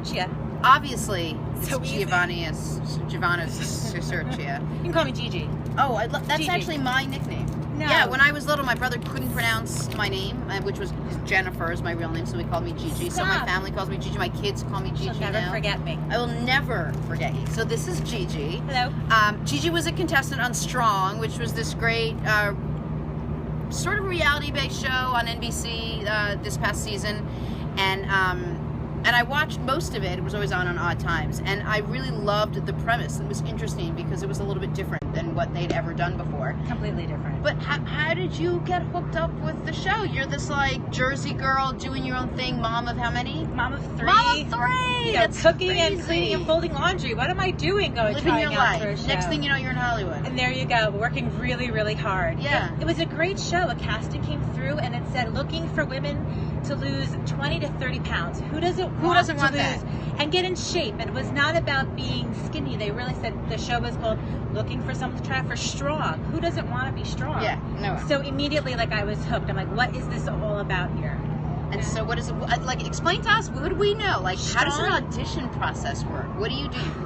Cicerchia. Obviously, it's So easy. Giovanna's Cicerchia. You can call me Gigi. Oh, that's Gigi. actually my nickname. No. Yeah, when I was little, my brother couldn't pronounce my name, which was Jennifer is my real name, so he called me Gigi. So my Stop. family calls me Gigi. My kids call me Gigi She'll never now. forget me. I will never forget you. So this is Gigi. Hello. Gigi was a contestant on Strong, which was this great sort of reality-based show on NBC this past season, and I watched most of it. It was always on odd times, and I really loved the premise. It was interesting because it was a little bit different than what they'd ever done before. Completely different. But how did you get hooked up with the show? You're this like Jersey girl doing your own thing, mom of how many? Mom of three. Mom of three! You know, That's cooking crazy. and cleaning and folding laundry. What am I doing going Living trying your out for a life. show? Next thing you know, you're in Hollywood. And there you go, working really, really hard. Yeah. It was a great show. A casting came through and it said, looking for women to lose 20 to 30 pounds. Who doesn't want to want lose that? and get in shape? And it was not about being skinny. They really said the show was called Looking for Someone to Try for Strong. Who doesn't want to be strong? Yeah, no. So immediately, like, I was hooked. I'm like, what is this all about here? And so what is it, like, explain to us, what do we know? Like, how does an Strong? audition process work? What do?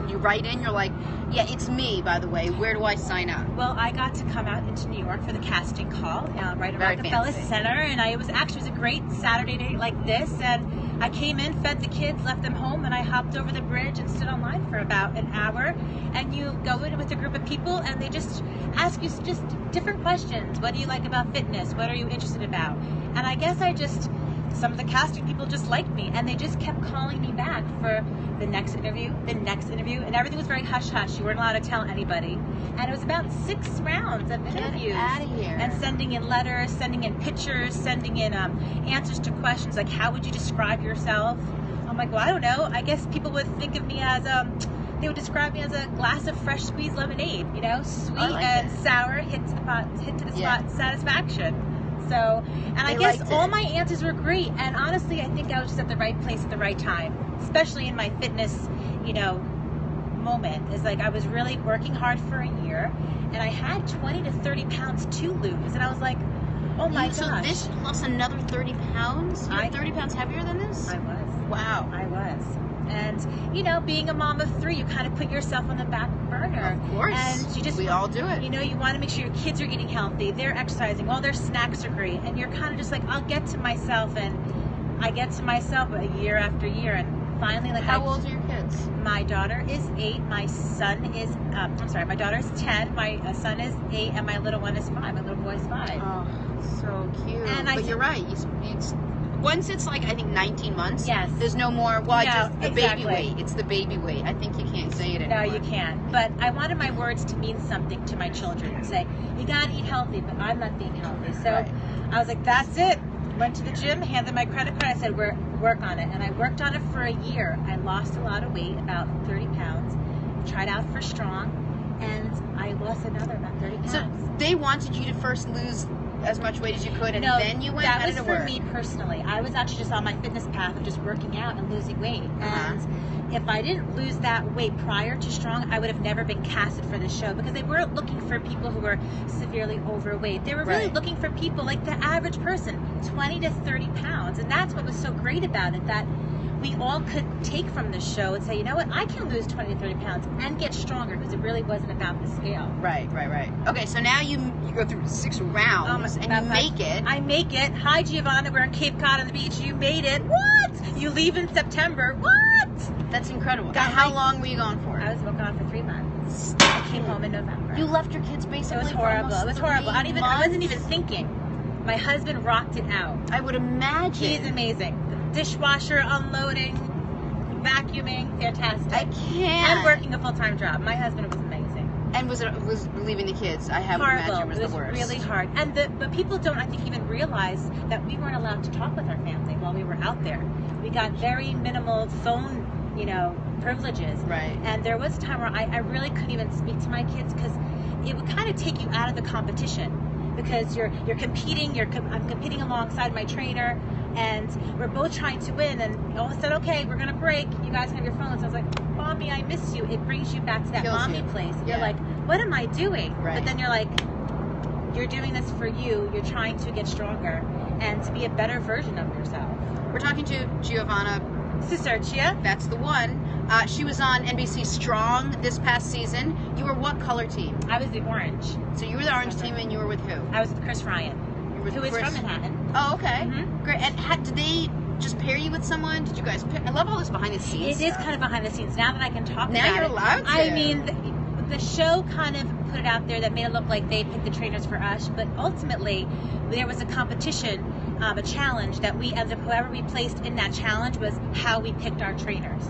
You write in, you're like, yeah, it's me, by the way. Where do I sign up? Well, I got to come out into New York for the casting call, right at Very Rockefeller fancy. Center, and it was a great Saturday day like this, and I came in, fed the kids, left them home, and I hopped over the bridge and stood online for about an hour, and you go in with a group of people, and they just ask you just different questions. What do you like about fitness? What are you interested about? And I guess some of the casting people just liked me, and they just kept calling me back for the next interview, and everything was very hush-hush. You weren't allowed to tell anybody. And it was about 6 rounds of interviews. Get out of here. And sending in letters, sending in pictures, sending in answers to questions like, how would you describe yourself? I'm like, well, I don't know. I guess people would think of me as they would describe me as a glass of fresh squeezed lemonade, sweet like and it. sour, hit to the Yeah. spot satisfaction. So, and I They guess liked all it. my answers were great. And honestly, I think I was just at the right place at the right time, especially in my fitness, moment. Is like I was really working hard for a year, and I had 20 to 30 pounds to lose, and I was like, oh my gosh. So this lost another 30 pounds? You're I- 30 pounds heavier than this? I was. Wow. I was. And, being a mom of 3, you kind of put yourself on the back burner. Of course. And you just We all do it. You want to make sure your kids are eating healthy, they're exercising, all their snacks are great, and you're kind of just like, I'll get to myself, and I get to myself year after year, and finally, like, How old are your kids? My daughter is 8, my son is, my daughter is 10, my son is 8, and my little one is 5, my little boy is 5. Oh, so cute. And but you're right. Once it's like, I think 19 months, Yes. there's no more, well, No, just the exactly. baby weight. It's the baby weight. I think you can't say it No, anymore. you can't. But I wanted my words to mean something to my children and say, you gotta eat healthy, but I'm not being healthy. So Right. I was like, that's it. Went to the gym, handed my credit card. I said, work on it. And I worked on it for a year. I lost a lot of weight, about 30 pounds. Tried out for Strong, and I lost another about 30 pounds. So they wanted you to first lose as much weight as you could, and No, then you went? that How was did it for work? me personally. I was actually just on my fitness path of just working out and losing weight. Uh-huh. And if I didn't lose that weight prior to Strong, I would have never been casted for the show, because they weren't looking for people who were severely overweight. They were really Right. looking for people like the average person, 20 to 30 pounds. And that's what was so great about it, that we all could take from the show and say, you know what, I can lose 20 to 30 pounds and get stronger, because it really wasn't about the scale. Right. Okay, so now you go through 6 rounds, and you make it. I make it. Hi, Giovanna. We're in Cape Cod on the beach. You made it. What? You leave in September. What? That's incredible. Got And how my- long were you gone for? I was gone for 3 months. I came home in November. You left your kids It basically was for horrible. almost It was horrible. 3 I wasn't months? even thinking. My husband rocked it out. I would imagine. He's amazing. The dishwasher, unloading, vacuuming, fantastic. I can't. And working a full-time job. My husband was amazing. And was leaving the kids? I have to Horrible. imagine was It was the worst. really hard. And but people don't, I think, even realize that we weren't allowed to talk with our family while we were out there. We got very minimal phone, privileges. Right. And there was a time where I really couldn't even speak to my kids, because it would kind of take you out of the competition, because you're competing. I'm competing alongside my trainer, and we're both trying to win. And all of a sudden, okay, we're gonna break. You guys have your phones. I was like, Mommy, I miss you. It brings you back to that Kills mommy you. place. Yeah. You're like, what am I doing? Right. But then you're like, you're doing this for you. You're trying to get stronger and to be a better version of yourself. We're talking to Giovanna Cicerchia. That's the one. She was on NBC Strong this past season. You were what color team? I was the orange. So you were the orange team, and you were with who? I was with Chris Ryan, You were with who is Chris. from Manhattan. Oh, okay. Mhm. Great. And did they just pair you with someone? Did you guys pick? I love all this behind the scenes It is stuff. kind of behind the scenes. Now that I can talk Now about you're it. allowed to. I mean, the show kind of put it out there that made it look like they picked the trainers for us, but ultimately there was a competition, a challenge that we ended up, whoever we placed in that challenge was how we picked our trainers.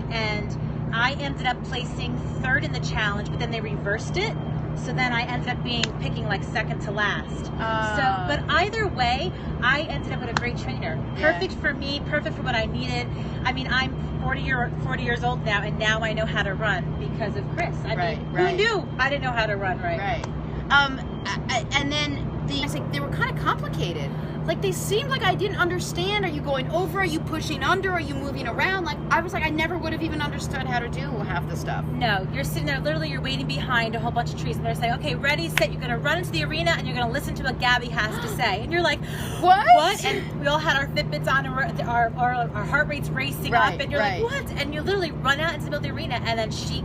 And I ended up placing third in the challenge, but then they reversed it. So then I ended up picking like second to last. But either way, I ended up with a great trainer. Yeah. Perfect for me, perfect for what I needed. I mean, I'm 40 years old now, and now I know how to run because of Chris. I mean, who knew I didn't know how to run right? Right. And then they were kind of complicated. Like, they seemed like I didn't understand. Are you going over? Are you pushing under? Are you moving around? Like, I was like, I never would have even understood how to do half the stuff. No, you're sitting there, literally, you're waiting behind a whole bunch of trees, and they're saying, okay, ready, set, you're going to run into the arena, and you're going to listen to what Gabby has to say. And you're like, what? And we all had our Fitbits on, and our heart rate's racing up, and you're like, what? And you literally run out into the middle of the arena, and then she,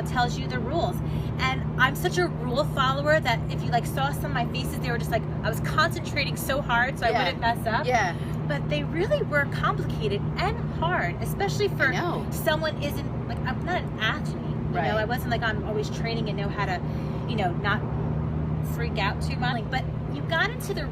tells you the rules. And I'm such a rule follower that if you saw some of my faces, they were just like, I was concentrating so hard so I wouldn't mess up. Yeah. But they really were complicated and hard, especially for someone isn't, like, I'm not an athlete. You know, I wasn't like I'm always training and know how to, not freak out too much. But you got into the